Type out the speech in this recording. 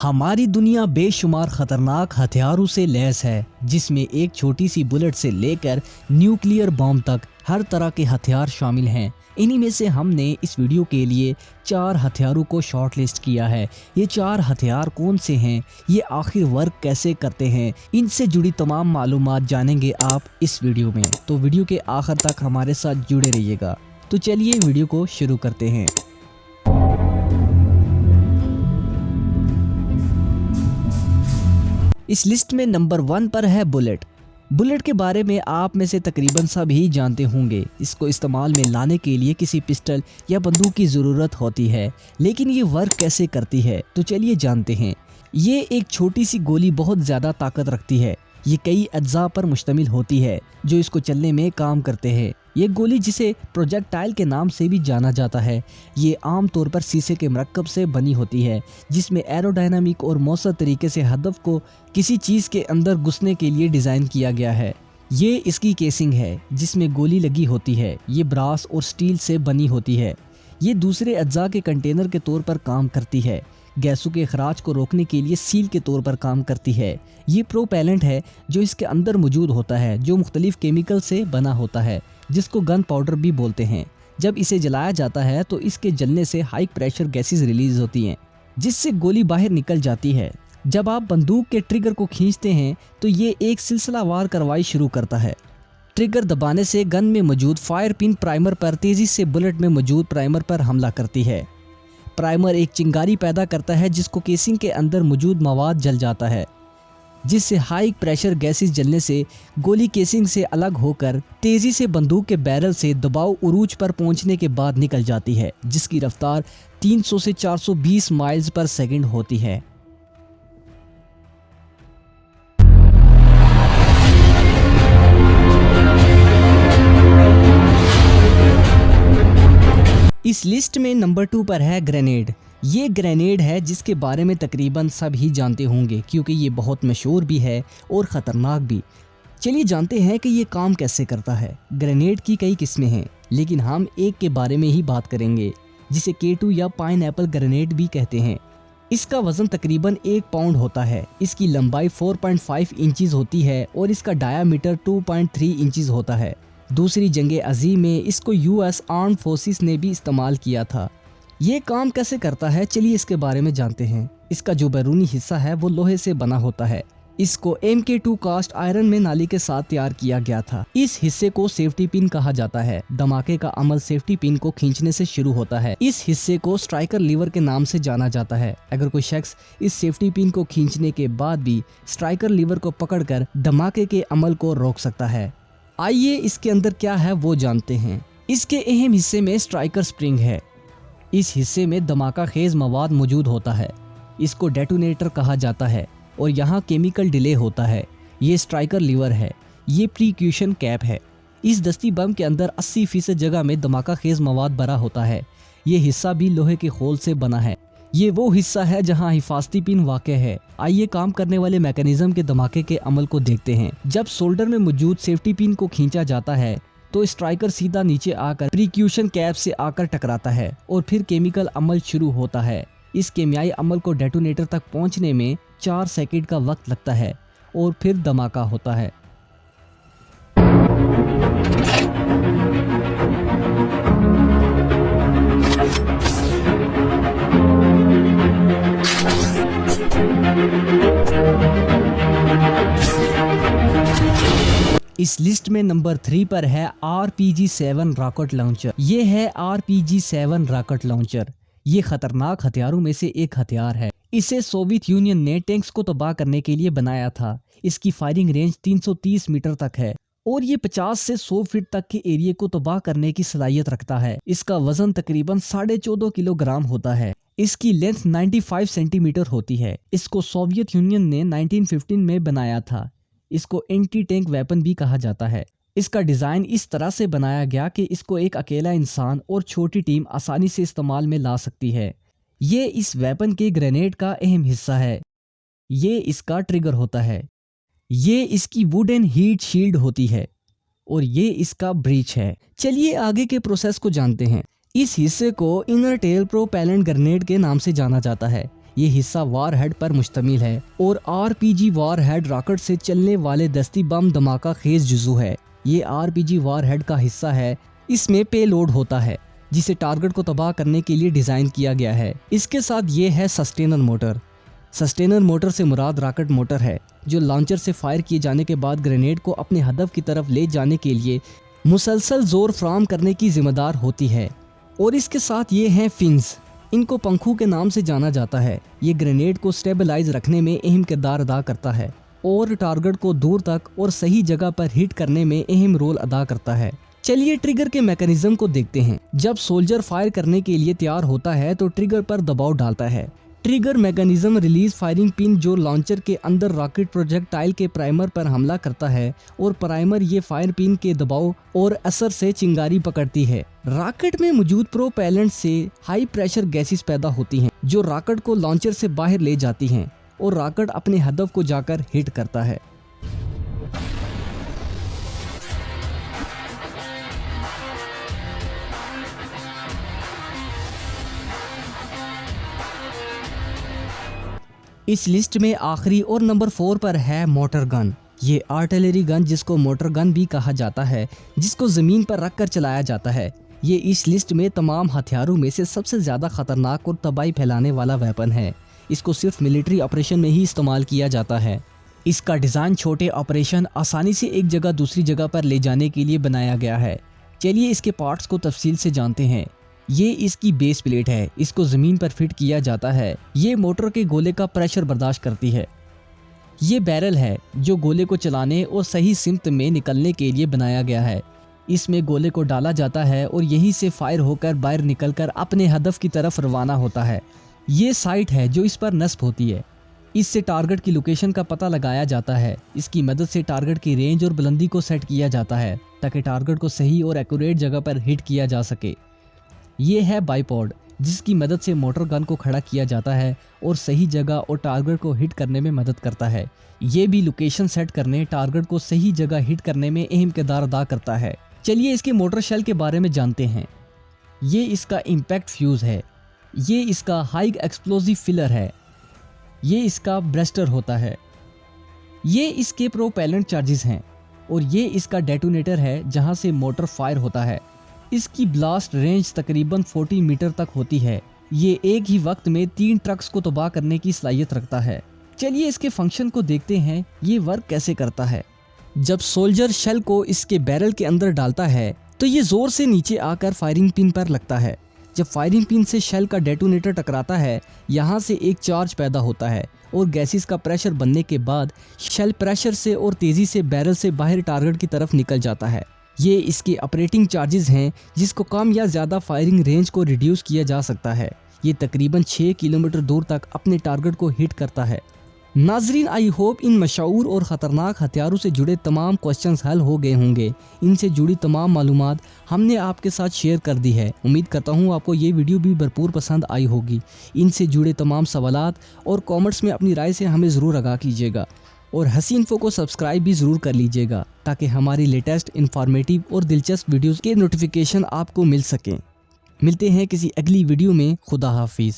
हमारी दुनिया बेशुमार खतरनाक हथियारों से लैस है, जिसमें एक छोटी सी बुलेट से लेकर न्यूक्लियर बॉम्ब तक हर तरह के हथियार शामिल हैं। इन्हीं में से हमने इस वीडियो के लिए 4 हथियारों को शॉर्टलिस्ट किया है। ये 4 हथियार कौन से हैं, ये आखिर वर्क कैसे करते हैं, इनसे जुड़ी तमाम मालूमात जानेंगे आप इस वीडियो में। तो वीडियो के आखिर तक हमारे साथ जुड़े रहिएगा। तो चलिए वीडियो को शुरू करते हैं। इस लिस्ट में नंबर 1 पर है बुलेट। बुलेट के बारे में आप में से तकरीबन सब ही जानते होंगे। इसको इस्तेमाल में लाने के लिए किसी पिस्टल या बंदूक की ज़रूरत होती है, लेकिन ये वर्क कैसे करती है तो चलिए जानते हैं। ये एक छोटी सी गोली बहुत ज़्यादा ताकत रखती है। ये कई अज्जा पर मुश्तमिल होती है जो इसको चलने में काम करते हैं। ये गोली, जिसे प्रोजेक्टाइल के नाम से भी जाना जाता है, ये आम तौर पर शीशे के मरकब से बनी होती है, जिसमें एरोडायनामिक और मौसर तरीके से हदफ को किसी चीज़ के अंदर घुसने के लिए डिज़ाइन किया गया है। ये इसकी केसिंग है जिसमें गोली लगी होती है। ये ब्रास और स्टील से बनी होती है। ये दूसरे अज्जा के कंटेनर के तौर पर काम करती है। गैसों के अखराज को रोकने के लिए सील के तौर पर काम करती है। ये प्रोपेलेंट है जो इसके अंदर मौजूद होता है, जो मुख्तलिफ केमिकल से बना होता है, जिसको गन पाउडर भी बोलते हैं। जब इसे जलाया जाता है तो इसके जलने से हाई प्रेशर गैसेस रिलीज होती हैं, जिससे गोली बाहर निकल जाती है। जब आप बंदूक के ट्रिगर को खींचते हैं तो ये एक सिलसिलावार कार्रवाई शुरू करता है। ट्रिगर दबाने से गन में मौजूद फायर पिन प्राइमर पर तेजी से बुलेट में मौजूद प्राइमर पर हमला करती है। प्राइमर एक चिंगारी पैदा करता है जिसको केसिंग के अंदर मौजूद मवाद जल जाता है, जिससे हाई प्रेशर गैसेस जलने से गोली केसिंग से अलग होकर तेजी से बंदूक के बैरल से दबाव उरूज पर पहुंचने के बाद निकल जाती है, जिसकी रफ्तार 300 से 420 माइल्स पर सेकंड होती है। इस लिस्ट में नंबर 2 पर है ग्रेनेड। ये ग्रेनेड है जिसके बारे में तकरीबन सब ही जानते होंगे, क्योंकि ये बहुत मशहूर भी है और ख़तरनाक भी। चलिए जानते हैं कि ये काम कैसे करता है। ग्रेनेड की कई किस्में हैं, लेकिन हम एक के बारे में ही बात करेंगे, जिसे K2 या पाइनएप्पल ग्रेनेड भी कहते हैं। इसका वज़न तकरीबन 1 पाउंड होता है। इसकी लंबाई 4.5 इंचज़ होती है और इसका डायामीटर 2.3 इंचज़ होता है। दूसरी जंग अज़ीम में इसको US आर्म फोर्सेस ने भी इस्तेमाल किया था। ये काम कैसे करता है, चलिए इसके बारे में जानते हैं। इसका जो बैरूनी हिस्सा है वो लोहे से बना होता है। इसको MK2 कास्ट आयरन में नाली के साथ तैयार किया गया था। इस हिस्से को सेफ्टी पिन कहा जाता है। धमाके का अमल सेफ्टी पिन को खींचने से शुरू होता है। इस हिस्से को स्ट्राइकर लीवर के नाम से जाना जाता है। अगर कोई शख्स इस सेफ्टी पिन को खींचने के बाद भी स्ट्राइकर लीवर को पकड़कर धमाके के अमल को रोक सकता है। आइए इसके अंदर क्या है वो जानते हैं। इसके अहम हिस्से में स्ट्राइकर स्प्रिंग है। इस हिस्से में धमाका खेज मवाद मौजूद होता है। इसको डेटोनेटर कहा जाता है और यहाँ केमिकल डिले होता है। ये स्ट्राइकर लीवर है। ये प्रीक्यूशन कैप है। इस दस्ती बम के अंदर 80% जगह में धमाका खेज मवाद भरा होता है। ये हिस्सा भी लोहे के खोल से बना है। ये वो हिस्सा है जहां हिफाजती पिन वाक़ है। आइए काम करने वाले मैकेनिज्म के धमाके के अमल को देखते हैं। जब सोल्डर में मौजूद सेफ्टी पिन को खींचा जाता है तो स्ट्राइकर सीधा नीचे आकर प्रीक्यूशन कैप से आकर टकराता है और फिर केमिकल अमल शुरू होता है। इस केमियाई अमल को डेटोनेटर तक पहुंचने में 4 सेकंड का वक्त लगता है और फिर धमाका होता है। इस लिस्ट में नंबर 3 पर है RPG-7 रॉकेट लॉन्चर। ये है RPG-7 रॉकेट लॉन्चर। ये खतरनाक हथियारों में से एक हथियार है। इसे सोवियत यूनियन ने टैंक्स को तबाह करने के लिए बनाया था। इसकी फायरिंग रेंज 330 मीटर तक है और ये 50 से 100 फीट तक के एरिया को तबाह करने की सलाहियत रखता है। इसका वजन तकरीबन 14.5 किलोग्राम होता है। इसकी लेंथ 95 सेंटीमीटर होती है। इसको सोवियत यूनियन ने 1915 में बनाया था। इसको एंटी टैंक वेपन भी कहा जाता है। इसका डिज़ाइन इस तरह से बनाया गया कि इसको एक अकेला इंसान और छोटी टीम आसानी से इस्तेमाल में ला सकती है। ये इस वेपन के ग्रेनेड का अहम हिस्सा है। ये इसका ट्रिगर होता है। ये इसकी वुडन हीट शील्ड होती है और ये इसका ब्रीच है। चलिए आगे के प्रोसेस को जानते हैं। इस हिस्से को इनर टेल प्रोपेलेंट ग्रेनेड के नाम से जाना जाता है। ये हिस्सा वारहेड पर मुश्तमिल है और RPG वारहेड रॉकेट से चलने वाले दस्ती बम धमाका खेज जुजू है। ये RPG वारहेड का हिस्सा है। इसमें पेलोड होता है जिसे टारगेट को तबाह करने के लिए डिजाइन किया गया है। इसके साथ ये है सस्टेनर मोटर। सस्टेनर मोटर से मुराद रॉकेट मोटर है जो लॉन्चर से फायर किए जाने के बाद ग्रेनेड को अपने हदफ की तरफ ले जाने के लिए मुसलसल जोर फराहम करने की जिम्मेदार होती है। और इसके साथ ये हैं फिन्स। इनको पंखों के नाम से जाना जाता है। ये ग्रेनेड को स्टेबलाइज रखने में अहम किरदार अदा करता है और टारगेट को दूर तक और सही जगह पर हिट करने में अहम रोल अदा करता है। चलिए ट्रिगर के मैकेनिज्म को देखते हैं। जब सोल्जर फायर करने के लिए तैयार होता है तो ट्रिगर पर दबाव डालता है। Trigger mechanism release firing pin जो लॉन्चर के अंदर रॉकेट प्रोजेक्टाइल के प्राइमर पर हमला करता है और प्राइमर ये फायर पिन के दबाव और असर से चिंगारी पकड़ती है। रॉकेट में मौजूद प्रोपेलेंट से हाई प्रेशर गैसेस पैदा होती हैं जो रॉकेट को लॉन्चर से बाहर ले जाती हैं और रॉकेट अपने हदफ को जाकर हिट करता है। इस लिस्ट में आखिरी और नंबर 4 पर है मोटर गन। ये आर्टिलरी गन जिसको मोटर गन भी कहा जाता है, जिसको जमीन पर रखकर चलाया जाता है। ये इस लिस्ट में तमाम हथियारों में से सबसे ज्यादा खतरनाक और तबाही फैलाने वाला वेपन है। इसको सिर्फ मिलिट्री ऑपरेशन में ही इस्तेमाल किया जाता है। इसका डिजाइन छोटे ऑपरेशन आसानी से एक जगह दूसरी जगह पर ले जाने के लिए बनाया गया है। चलिए इसके पार्ट्स को तफसील से जानते हैं। ये इसकी बेस प्लेट है। इसको जमीन पर फिट किया जाता है। ये मोटर के गोले का प्रेशर बर्दाश्त करती है। ये बैरल है जो गोले को चलाने और सही सिमत में निकलने के लिए बनाया गया है। इसमें गोले को डाला जाता है और यहीं से फायर होकर बाहर निकलकर अपने हदफ की तरफ रवाना होता है। ये साइट है जो इस पर नस्ब होती है। इससे टारगेट की लोकेशन का पता लगाया जाता है। इसकी मदद से टारगेट की रेंज और बुलंदी को सेट किया जाता है ताकि टारगेट को सही और एक्यूरेट जगह पर हिट किया जा सके। ये है बाइपॉड जिसकी मदद से मोटर गन को खड़ा किया जाता है और सही जगह और टारगेट को हिट करने में मदद करता है। ये भी लोकेशन सेट करने, टारगेट को सही जगह हिट करने में अहम किरदार अदा करता है। चलिए इसके मोटर शेल के बारे में जानते हैं। ये इसका इम्पैक्ट फ्यूज है। ये इसका हाई एक्सप्लोजिव फिलर है। ये इसका ब्रेस्टर होता है। ये इसके प्रोपेलेंट चार्जेस हैं और ये इसका डेटोनेटर है जहां से मोटर फायर होता है। इसकी ब्लास्ट रेंज तकरीबन 40 मीटर तक होती है। ये एक ही वक्त में 3 ट्रक्स को तबाह करने की सलाहियत रखता है। चलिए इसके फंक्शन को देखते हैं। ये वर्क कैसे करता है। जब सोल्जर शेल को इसके बैरल के अंदर डालता है तो ये जोर से नीचे आकर फायरिंग पिन पर लगता है। जब फायरिंग पिन से शेल का डेटोनेटर टकराता है, यहाँ से एक चार्ज पैदा होता है और गैसेस का प्रेशर बनने के बाद शेल प्रेशर से और तेजी से बैरल से बाहर टारगेट की तरफ निकल जाता है। ये इसके ऑपरेटिंग चार्जेस हैं जिसको कम या ज़्यादा फायरिंग रेंज को रिड्यूस किया जा सकता है। ये तकरीबन 6 किलोमीटर दूर तक अपने टारगेट को हिट करता है। नाजरीन, आई होप इन मशहूर और ख़तरनाक हथियारों से जुड़े तमाम क्वेश्चंस हल हो गए होंगे। इनसे जुड़ी तमाम मालूमात हमने आपके साथ शेयर कर दी है। उम्मीद करता हूँ आपको ये वीडियो भी भरपूर पसंद आई होगी। इनसे जुड़े तमाम सवालात और कमेंट्स में अपनी राय से हमें ज़रूर आगाह कीजिएगा और हसी इन्फो को सब्सक्राइब भी ज़रूर कर लीजिएगा ताकि हमारी लेटेस्ट इन्फॉर्मेटिव और दिलचस्प वीडियोज़ के नोटिफिकेशन आपको मिल सकें। मिलते हैं किसी अगली वीडियो में। खुदा हाफिज़।